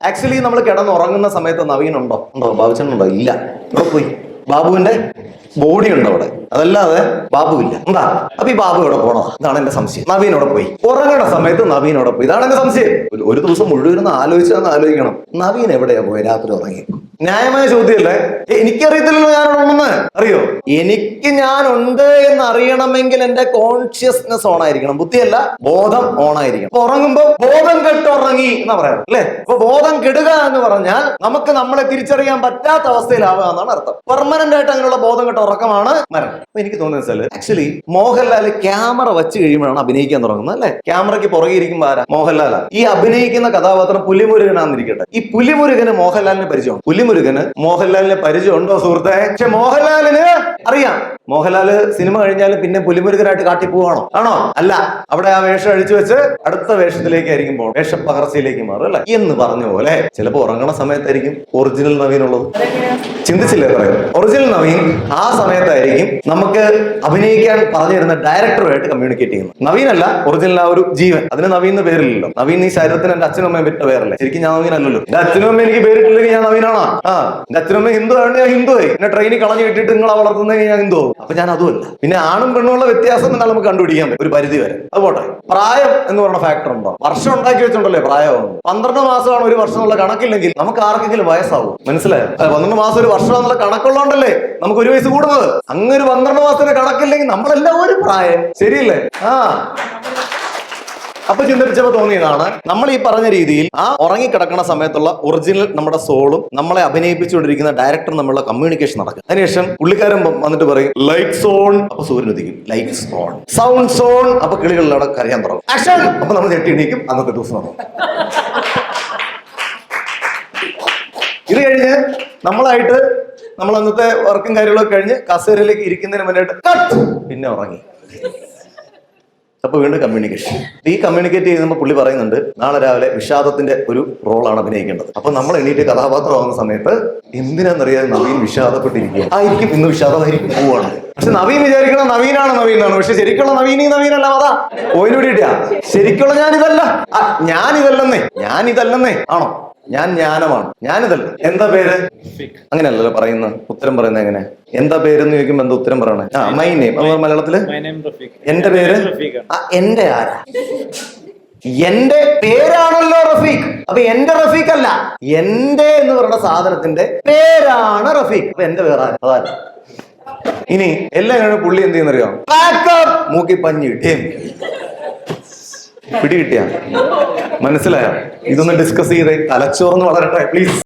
Actually നമ്മൾ കിടന്നുറങ്ങുന്ന സമയത്ത് നവീൻ ഉണ്ടോ ബാബുച്ചനുണ്ടോ? ഇല്ല. ഇവിടെ പോയി ബാബുവിന്റെ ബോഡി ഉണ്ട് അവിടെ, അതല്ലാതെ ബാബു ഇല്ല. എന്താ അപ്പൊ ഈ ബാബു എവിടെ പോണോ? ഇതാണ് എന്റെ സംശയം. നവീൻ അവിടെ പോയി. ഉറങ്ങുന്ന സമയത്ത് നവീൻ അവിടെ പോയി. ഇതാണ് എന്റെ സംശയം. ഒരു ദിവസം മുഴുവൻ ആലോചിക്കണം, നവീൻ എവിടെയാ പോയി രാത്രി ഉറങ്ങി? ന്യായമായ ചോദ്യമല്ലേ? എനിക്കറിയത്തില്ലല്ലോ ഞാൻ ഉണ്ടെന്ന്. അറിയോ? എനിക്ക് ഞാൻ ഉണ്ട് എന്ന് അറിയണമെങ്കിൽ എന്റെ കോൺഷ്യസ്നെസ് ഓൺ ആയിരിക്കണം, ബുദ്ധിയല്ല ബോധം ഓൺ ആയിരിക്കണം. അപ്പൊ ഉറങ്ങുമ്പോ ബോധം കെട്ടുറങ്ങി എന്നാ പറയാം അല്ലെ? അപ്പൊ ബോധം കെടുക എന്ന് പറഞ്ഞാൽ നമുക്ക് നമ്മളെ തിരിച്ചറിയാൻ പറ്റാത്ത അവസ്ഥയിലാവുക എന്നാണ് അർത്ഥം. പെർമനന്റ് ആയിട്ട് അങ്ങനെയുള്ള ബോധം കെട്ട ഉറക്കമാണ് മരണം. അപ്പൊ എനിക്ക് തോന്നുന്നത് വെച്ചാല് ആക്ച്വലി മോഹൻലാൽ ക്യാമറ വെച്ച് കഴിയുമ്പോഴാണ് അഭിനയിക്കാൻ തുടങ്ങുന്നത് അല്ലെ? ക്യാമറയ്ക്ക് പുറകെ ഇരിക്കുമ്പോ ആരാ? മോഹൻലാലാ. ഈ അഭിനയിക്കുന്ന കഥാപാത്രം പുലിമുരുകനാന്നിരിക്കട്ടെ. ഈ പുലിമുരുകന് മോഹൻലാലിന് പരിചയം. പുലിമുരുകന് മോഹൻലാലിന് പരിചയം ഉണ്ടോ സുഹൃത്തെ? പക്ഷെ മോഹൻലാലിന് അറിയാം, മോഹൻലാല് സിനിമ കഴിഞ്ഞാലും പിന്നെ പുലിമുരുകനായിട്ട് കാട്ടി പോവാണോ? ആണോ? അല്ല. അവിടെ ആ വേഷം അഴിച്ചു വെച്ച് അടുത്ത വേഷത്തിലേക്ക് ആയിരിക്കും പോകും, വേഷപ്പകർച്ചയിലേക്ക് മാറും അല്ലെ? എന്ന് പറഞ്ഞ പോലെ ചിലപ്പോ ഉറങ്ങണ സമയത്തായിരിക്കും ഒറിജിനൽ നവീൻ ഉള്ളത്. ചിന്തിച്ചില്ലേ പറയും? ഒറിജിനൽ നവീൻ ആ സമയത്തായിരിക്കും നമുക്ക് അഭിനയിക്കാൻ പറഞ്ഞു തരുന്ന ഡയറക്ടറുമായിട്ട് കമ്മ്യൂണിക്കേറ്റ് ചെയ്യുന്നത്. നവീനല്ല ഒറിജിനൽ ആ ഒരു ജീവൻ. അതിന് നവീൻ എന്ന് പേരില്ലല്ലോ. നവീൻ ഈ ശരീരത്തിന് എന്റെ അച്ഛനും അമ്മയും വിട്ട പേരല്ലേ? ശരിക്കും ഞാൻ നവീൻ അല്ലല്ലോ. എന്റെ അച്ഛനും അമ്മ എനിക്ക് പേരിട്ടില്ലെങ്കിൽ ഞാൻ നവീനാണോ? എന്റെ അച്ഛനും അമ്മ ഹിന്ദു ആണെങ്കിൽ ഞാൻ ഹിന്ദുവായി. എന്നെ ട്രെയിനിൽ കളഞ്ഞു വിട്ടിട്ട് നിങ്ങളെ വളർത്തുന്നെങ്കിൽ ഞാൻ ഹിന്ദു. അപ്പൊ ഞാൻ അതുമല്ല. പിന്നെ ആണും പെണ്ണുമുള്ള വ്യത്യാസം എന്നാൽ നമുക്ക് കണ്ടുപിടിക്കാൻ പറ്റും ഒരു പരിധി വരെ. അത് പോട്ടെ. പ്രായം എന്ന് പറഞ്ഞ ഫാക്ടർ ഉണ്ടോ? വർഷം ഉണ്ടാക്കി വെച്ചിട്ടുണ്ടല്ലേ പ്രായം. 12 മാസമാണ് ഒരു വർഷം എന്നുള്ള കണക്കില്ലെങ്കിൽ നമുക്ക് ആർക്കെങ്കിലും വയസ്സാവും. മനസ്സിലായോ? 12 മാസം ഒരു വർഷം എന്നുള്ള കണക്കുള്ളതുകൊണ്ടല്ലേ നമുക്ക് 1 വയസ്സ് കൂടുന്നത്. അങ്ങനെ 12 മാസത്തിന്റെ കണക്കില്ലെങ്കിൽ നമ്മളെല്ലാം ഒരു പ്രായം. ശരിയല്ലേ? അപ്പൊ ചിന്തിച്ചപ്പോ തോന്നിയതാണ് നമ്മൾ ഈ പറഞ്ഞ രീതിയിൽ ആ ഉറങ്ങിക്കിടക്കുന്ന സമയത്തുള്ള ഒറിജിനൽ നമ്മുടെ സോളും നമ്മളെ അഭിനയിപ്പിച്ചുകൊണ്ടിരിക്കുന്ന ഡയറക്ടർ നമ്മളുടെ കമ്മ്യൂണിക്കേഷൻ നടക്കും. അതിനുശേഷം പുള്ളിക്കാരൻ വന്നിട്ട് പറയും ലൈറ്റ്സ് ഓൺ. അപ്പൊ സൂര്യൻ ഉദിക്കും. Lights on. Sounds on. അപ്പൊ കിളികളിലൂടെ കരയാൻ തുടങ്ങും. ആക്ഷൻ. അപ്പൊ നമ്മൾ ഞെട്ടി എണീക്കും. അന്നത്തെ ദിവസം നടക്കും. ഇത് കഴിഞ്ഞ് നമ്മളായിട്ട് നമ്മൾ അന്നത്തെ വർക്കും കാര്യങ്ങളൊക്കെ കഴിഞ്ഞ് കസേരയിലേക്ക് ഇരിക്കുന്നതിന് മുന്നായിട്ട് കട്ട്, പിന്നെ ഉറങ്ങി. അപ്പൊ വീണ്ടും കമ്മ്യൂണിക്കേഷൻ. ഈ കമ്മ്യൂണിക്കേറ്റ് ചെയ്യുമ്പോൾ പുള്ളി പറയുന്നുണ്ട് നാളെ രാവിലെ വിഷാദത്തിന്റെ ഒരു റോളാണ് അഭിനയിക്കേണ്ടത്. അപ്പൊ നമ്മൾ എണീറ്റ് കഥാപാത്രമാകുന്ന സമയത്ത് എന്തിനാണെന്നറിയാതെ നവീൻ വിഷാദപ്പെട്ടിരിക്കുക ആയിരിക്കും. ഇന്ന് വിഷാദമായിരിക്കും പോവാണ്. പക്ഷെ നവീൻ വിചാരിക്കണം നവീനാണ് നവീനാണ്. പക്ഷെ ശരിക്കുള്ള നവീനല്ല. അതാ ഓയിനോടിയിട്ടാ ശരിക്കുള്ള ഞാനിതല്ലെന്നേ. ആണോ? ഞാൻ ജ്ഞാനമാണ്, ഞാനിതല്ല. എന്താ പേര്? അങ്ങനെയല്ലല്ലോ പറയുന്നത്. ഉത്തരം പറയുന്നത് എങ്ങനെ? എന്താ പേരെന്ന് ചോദിക്കുമ്പോ എന്താ ഉത്തരം പറയണേ? My name. മലയാളത്തില് എന്റെ പേര്. എന്റെ ആരാ? എന്റെ പേരാണല്ലോ റഫീഖ്. അപ്പൊ എന്റെ റഫീഖ് അല്ല, എന്റെ എന്ന് പറയുന്ന സാധനത്തിന്റെ പേരാണ് റഫീഖ്. അപ്പൊ എന്റെ പേരാ അതാരാ? ഇനി എല്ലാം കഴിഞ്ഞ പുള്ളി എന്ത് ചെയ്യുന്നറിയോ? മൂക്കി പഞ്ഞി കിട്ടിയേ പിടികിട്ടിയ മനസ്സിലായോ? ഇതൊന്ന് ഡിസ്കസ് ചെയ്തേ. തലച്ചോർന്ന് വളരട്ടെ പ്ലീസ്.